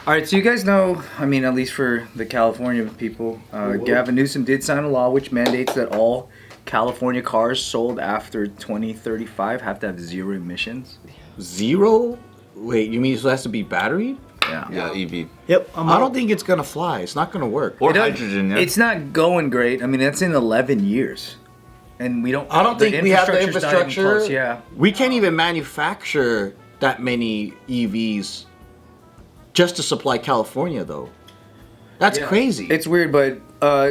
All right, so you guys know, I mean, at least for the California people, Gavin Newsom did sign a law which mandates that all California cars sold after 2035 have to have 0 emissions. 0? Wait, you mean it has to be battery? Yeah, EV. Yep. I don't think it's gonna fly. It's not gonna work. Or hydrogen, yeah. It's not going great. I mean, that's in 11 years. And we don't... I don't think we have the infrastructure's not even infrastructure. close, yeah. We can't even manufacture that many EVs just to supply California, though. That's crazy. It's weird, but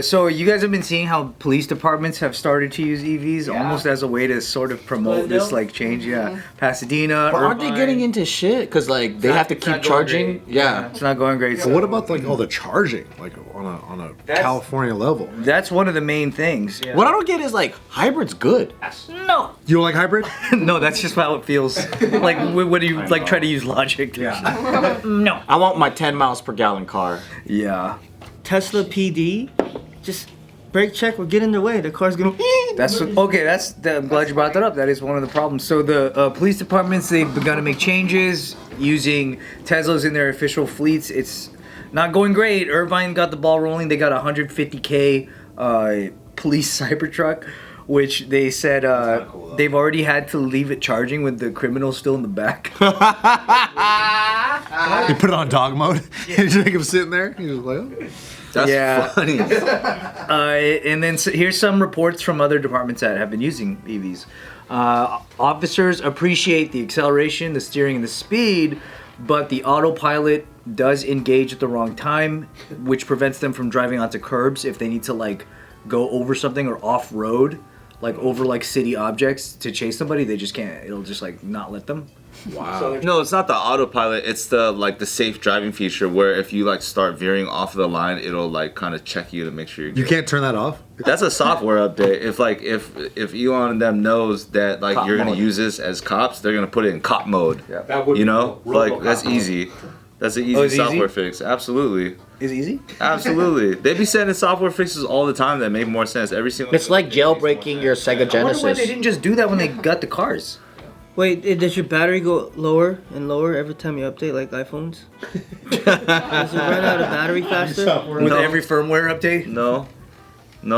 so you guys have been seeing how police departments have started to use EVs almost as a way to sort of promote this like change. Yeah, Pasadena. But aren't they getting into shit? Because like they have to keep charging. Yeah, it's not going great. So what about like all the charging, like on a California level? That's one of the main things. What I don't get is like hybrid's good. No. You don't like hybrid? No, that's just how it feels. Like when do you like try to use logic? Yeah. No. I want my 10 miles per gallon car. Yeah. Tesla PD, just brake check or get in their way. The car's gonna. That's okay. I'm glad you brought that up. That is one of the problems. So the police departments, they've begun to make changes using Teslas in their official fleets. It's not going great. Irvine got the ball rolling. They got a 150K police Cybertruck, which they said they've already had to leave it charging with the criminals still in the back. You put it on dog mode. You just make him sitting there. He was like, oh. That's funny. And then here's some reports from other departments that have been using EVs. Officers appreciate the acceleration, the steering, and the speed, but the autopilot does engage at the wrong time, which prevents them from driving onto curbs if they need to like go over something or off-road, like over like city objects to chase somebody. They just can't. It'll just like not let them. Wow. No, it's not the autopilot. It's the safe driving feature where if you like start veering off the line, it'll like kind of check you to make sure you're good. You can't turn that off? That's a software update. If Elon and them knows that like cop you're gonna use this as cops, they're gonna put it in cop mode. Yeah. That would like that's easy. That's an easy software fix. Absolutely. Is it easy? Absolutely. They be sending software fixes all the time that make more sense every single. It's like jailbreaking your Sega Genesis. I wonder why they didn't just do that when they got the cars. Wait, does your battery go lower and lower every time you update, like iPhones? Does it run out of battery faster? With every firmware update? No,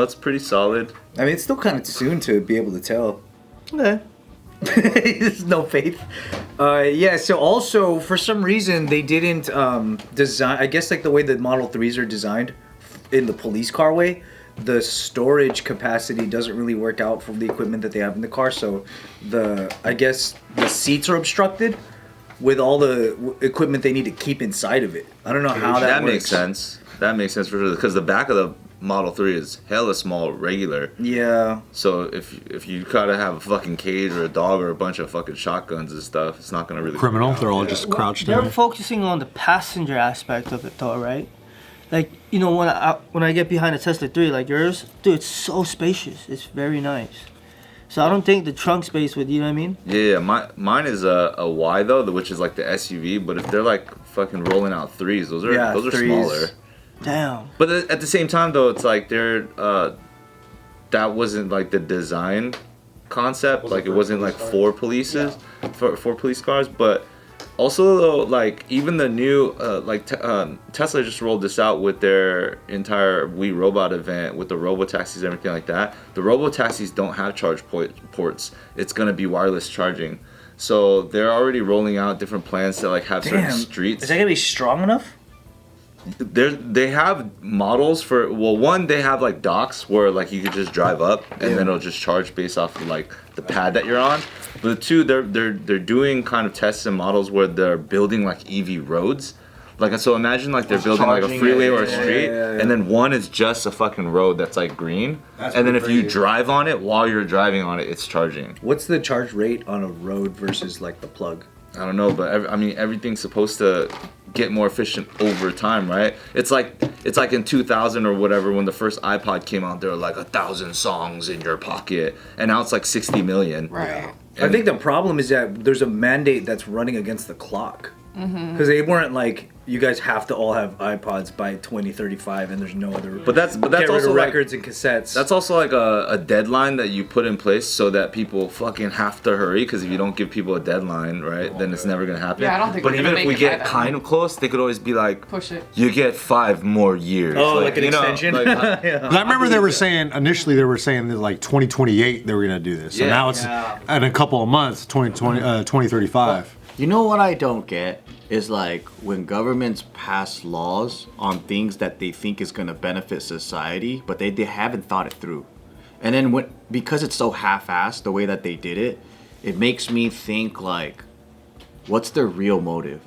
it's pretty solid. I mean, it's still kind of soon to be able to tell. Okay. There's no faith. Yeah, so also, for some reason, they didn't design... I guess like the way the Model 3s are designed in the police car way, the storage capacity doesn't really work out for the equipment that they have in the car. So I guess the seats are obstructed with all the equipment they need to keep inside of it. I don't know how that works. Makes sense. That makes sense for sure because the back of the Model 3 is hella small, regular. Yeah. So if you gotta have a fucking cage or a dog or a bunch of fucking shotguns and stuff, it's not gonna really. Criminal. They're all just crouched They're down. focusing on the passenger aspect of it, though, right? Like, you know, when I get behind a Tesla 3 like yours, dude, it's so spacious. It's very nice. So I don't think the trunk space would, you know what I mean? Yeah. Mine is a Y though, which is like the SUV. But if they're like fucking rolling out 3s, those are smaller. Damn. But at the same time though, it's like that wasn't like the design concept. Like it wasn't like for police cars, but. Also, though, like even the new, Tesla just rolled this out with their entire We Robot event with the robotaxis and everything like that. The robotaxis don't have charge ports. It's gonna be wireless charging. So they're already rolling out different plans to like have certain streets. Is that gonna be strong enough? They have models for one they have like docks where like you could just drive up and then it'll just charge based off of like the pad that you're on. But the two they're doing kind of tests and models where they're building like EV roads. Like so imagine like they're building like a freeway or a street and then one is just a fucking road that's like green. And then if you drive on it while you're driving on it, it's charging. What's the charge rate on a road versus like the plug? I don't know, but I mean everything's supposed to get more efficient over time, right? It's like in 2000 or whatever when the first iPod came out, there were like 1,000 songs in your pocket, and now it's like 60 million. Right. I think the problem is that there's a mandate that's running against the clock. Because they weren't like, you guys have to all have iPods by 2035 and there's no other. But that's get rid also of like, records and cassettes. That's also like a deadline that you put in place so that people fucking have to hurry. Because if you don't give people a deadline, right, then it's never gonna happen. Yeah, I don't think But we're even gonna if we make it by get then. kind of close, they could always be like, Push it. you get 5 more years. Oh, like an you know, extension? like, Yeah. But I remember they were saying initially that like 2028 they were gonna do this. So Yeah. now it's in a couple of months, 2035. You know what I don't get is like when governments pass laws on things that they think is going to benefit society, but they haven't thought it through. And then because it's so half-assed the way that they did it, it makes me think like, what's their real motive?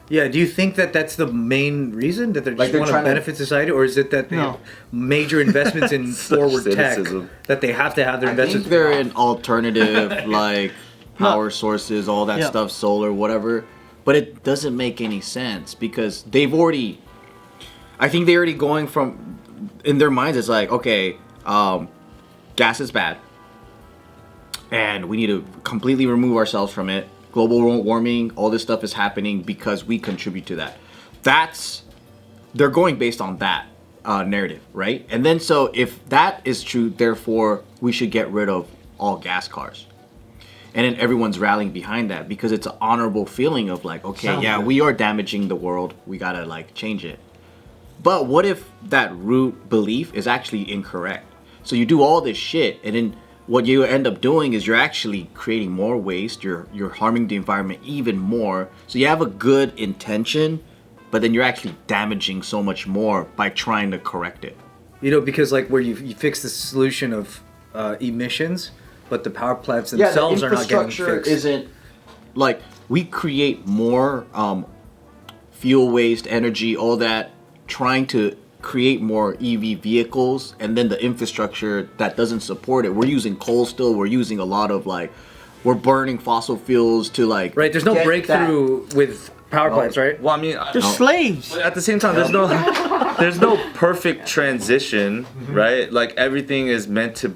Yeah, do you think that that's the main reason that they Like just they're want to trying to- benefit society, or is it that they have major investments in forward tech cynicism. that they have to have their I investments? think they're in alternative like power sources, all that Yeah. stuff, solar, whatever. But it doesn't make any sense because they've already. I think they're already going from, in their minds, it's like, okay, gas is bad, and we need to completely remove ourselves from it. Global warming, all this stuff is happening because we contribute to that. They're going based on that narrative, right? And then so if that is true, therefore we should get rid of all gas cars. And then everyone's rallying behind that because it's an honorable feeling of like, okay, we are damaging the world. We gotta like change it. But what if that root belief is actually incorrect? So you do all this shit, and then what you end up doing is you're actually creating more waste. You're harming the environment even more. So you have a good intention, but then you're actually damaging so much more by trying to correct it. You know, because like where you fix the solution of emissions, but the power plants themselves are not getting fixed. Isn't like we create more fuel waste, energy, all that, trying to create more EV vehicles, and then the infrastructure that doesn't support it. We're using coal still. We're using a lot of like, we're burning fossil fuels to like. Right, there's no get breakthrough with power plants, right? well, I mean, They're slaves. at the same time, there's no perfect transition, right? Like everything is meant to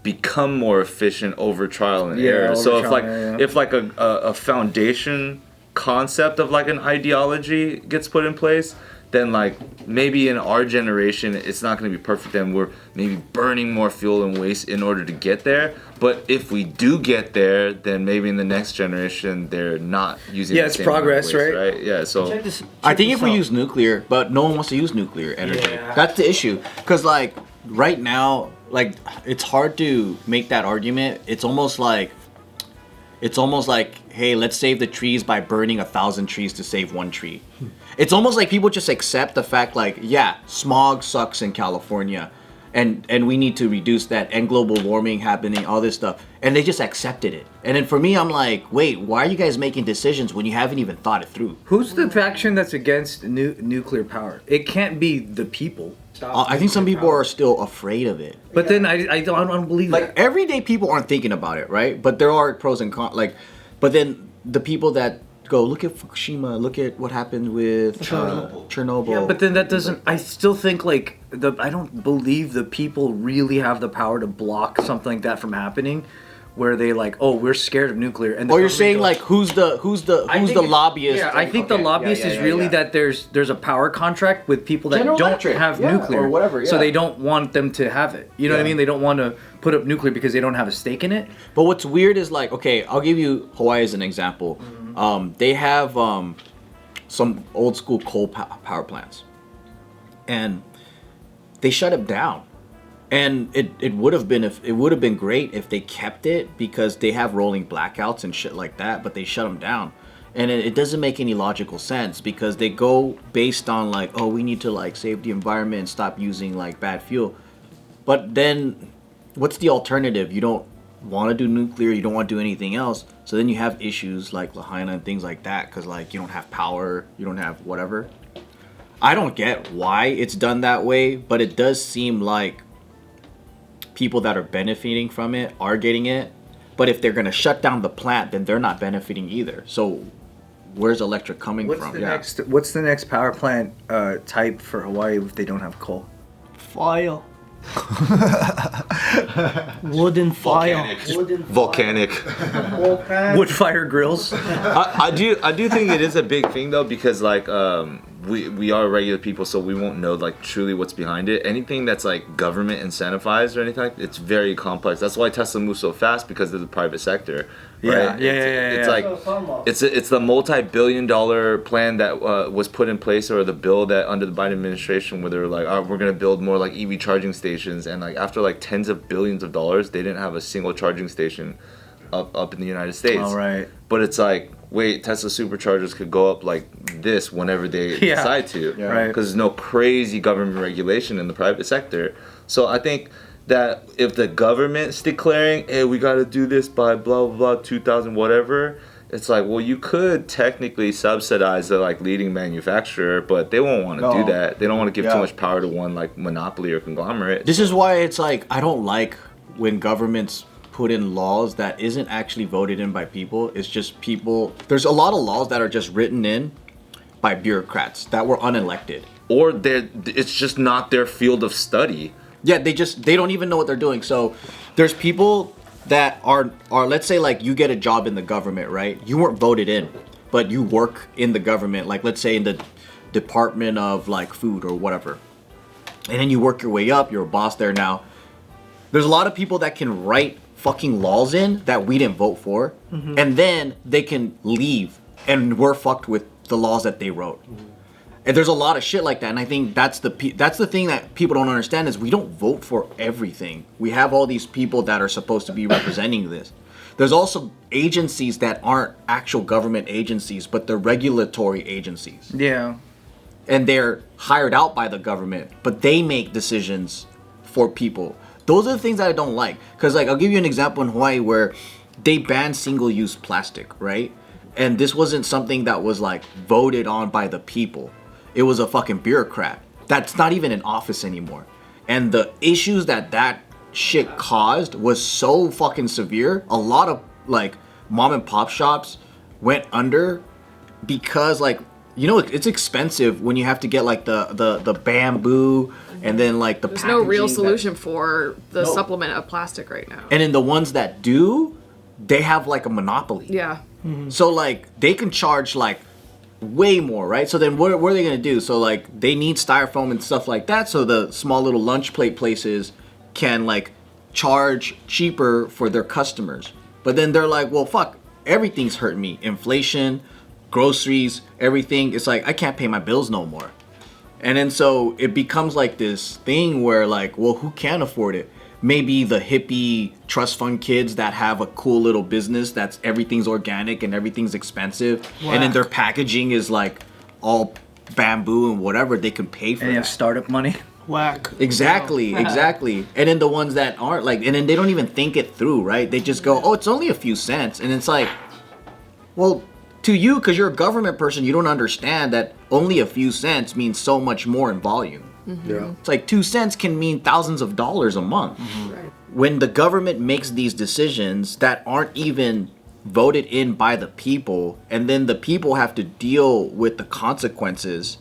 become more efficient over trial and error. over So trial and error, if like a foundation concept of like an ideology gets put in place, then like maybe in our generation it's not going to be perfect, and we're maybe burning more fuel and waste in order to get there. But if we do get there, then maybe in the next generation they're not using the it's same amount of progress, waste, right? Yeah, so I think if we use nuclear, but no one wants to use nuclear energy. Yeah. That's the issue. Because like right now, like it's hard to make that argument. It's almost like, hey, let's save the trees by burning 1,000 trees to save one tree. It's almost like people just accept the fact like, yeah, smog sucks in California, and we need to reduce that, and global warming happening, all this stuff, and they just accepted it. And then for me, I'm like, wait, why are you guys making decisions when you haven't even thought it through? Who's the faction that's against nuclear power? It can't be the people. I think some people are still afraid of it. But then I don't believe Like that. everyday people aren't thinking about it, right? But there are pros and cons. Like, but then the people that go, look at Fukushima, look at what happened with Chernobyl. Yeah, but then that doesn't. I still think like I don't believe the people really have the power to block something like that from happening, where they like, oh, we're scared of nuclear. And the Or you're government saying goes- like who's the lobbyist? Yeah, I think the lobbyist is really that there's a power contract with people that General don't Electric, have yeah, nuclear, or whatever, so yeah. they don't want them to have it. You know what I Yeah. mean? They don't want to put up nuclear because they don't have a stake in it. But what's weird is like, okay, I'll give you Hawaii as an example. They have some old school coal power plants, and they shut them down. And it would have been great if they kept it, because they have rolling blackouts and shit like that. But they shut them down, and it doesn't make any logical sense, because they go based on like, oh, we need to like save the environment and stop using like bad fuel. But then, what's the alternative? You don't want to do nuclear, you don't want to do anything else, so then you have issues like Lahaina and things like that, because like you don't have power, you don't have whatever. I don't get why it's done that way, but it does seem like people that are benefiting from it are getting it. But if they're going to shut down the plant, then they're not benefiting either. So where's electric coming from? What's the next power plant type for Hawaii if they don't have coal? Fire. Wood and fire. Volcanic. Wood fire grills. I do think it is a big thing though, because like we are regular people, so we won't know like truly what's behind it. Anything that's like government incentivized or anything like, it's very complex. That's why Tesla moves so fast, because of the private sector. Right? It's like it's the multi-billion-dollar plan that was put in place, or the bill that under the Biden administration, where they were like, we're gonna build more like EV charging stations, and like after like tens of billions of dollars, they didn't have a single charging station up in the United States. All right. But it's like, wait, Tesla superchargers could go up like this whenever they decide to, Right? Because there's no crazy government regulation in the private sector. So I think that if the government's declaring, hey, we got to do this by blah blah blah 2000 whatever, it's like, well, you could technically subsidize the like leading manufacturer, but they won't want to do that. They don't want to give too much power to one like monopoly or conglomerate. This is why it's like, I don't like when governments put in laws that isn't actually voted in by people. It's just people. There's a lot of laws that are just written in by bureaucrats that were unelected. Or it's just not their field of study. Yeah, they don't even know what they're doing. So there's people that are let's say like you get a job in the government, right? You weren't voted in, but you work in the government, like let's say in the Department of like food or whatever. And then you work your way up, you're a boss there now. There's a lot of people that can write fucking laws in that we didn't vote for, and then they can leave and we're fucked with the laws that they wrote. And there's a lot of shit like that, and I think that's the thing that people don't understand is we don't vote for everything. We have all these people that are supposed to be representing this. There's also agencies that aren't actual government agencies, but they're regulatory agencies. Yeah. And they're hired out by the government, but they make decisions for people. Those are the things that I don't like. Because like, I'll give you an example in Hawaii where they banned single-use plastic, right? And this wasn't something that was like voted on by the people. It was a fucking bureaucrat that's not even in office anymore. And the issues that shit caused was so fucking severe. A lot of like mom and pop shops went under because like, you know, it's expensive when you have to get like the bamboo and then like the There's no real solution for the supplement of plastic right now. And in the ones that do, they have like a monopoly. Yeah. So like they can charge like way more, right? So then what are they gonna do? So like they need styrofoam and stuff like that, so the small little lunch plate places can like charge cheaper for their customers. But then they're like, well, fuck, everything's hurting me. Inflation, groceries, everything. It's like I can't pay my bills no more. And then so it becomes like this thing where like, well, who can afford it? Maybe the hippie trust fund kids that have a cool little business that's everything's organic and everything's expensive. And then their packaging is like all bamboo and whatever, they can pay for And you that. have startup money. Whack. Exactly. And then the ones that aren't like, and then they don't even think it through, right? They just go, oh, it's only a few cents. And it's like, well, to you, because you're a government person, you don't understand that only a few cents means so much more in volume. Yeah. It's like 2 cents can mean thousands of dollars a month. Right. When the government makes these decisions that aren't even voted in by the people, and then the people have to deal with the consequences,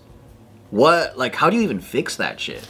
how do you even fix that shit?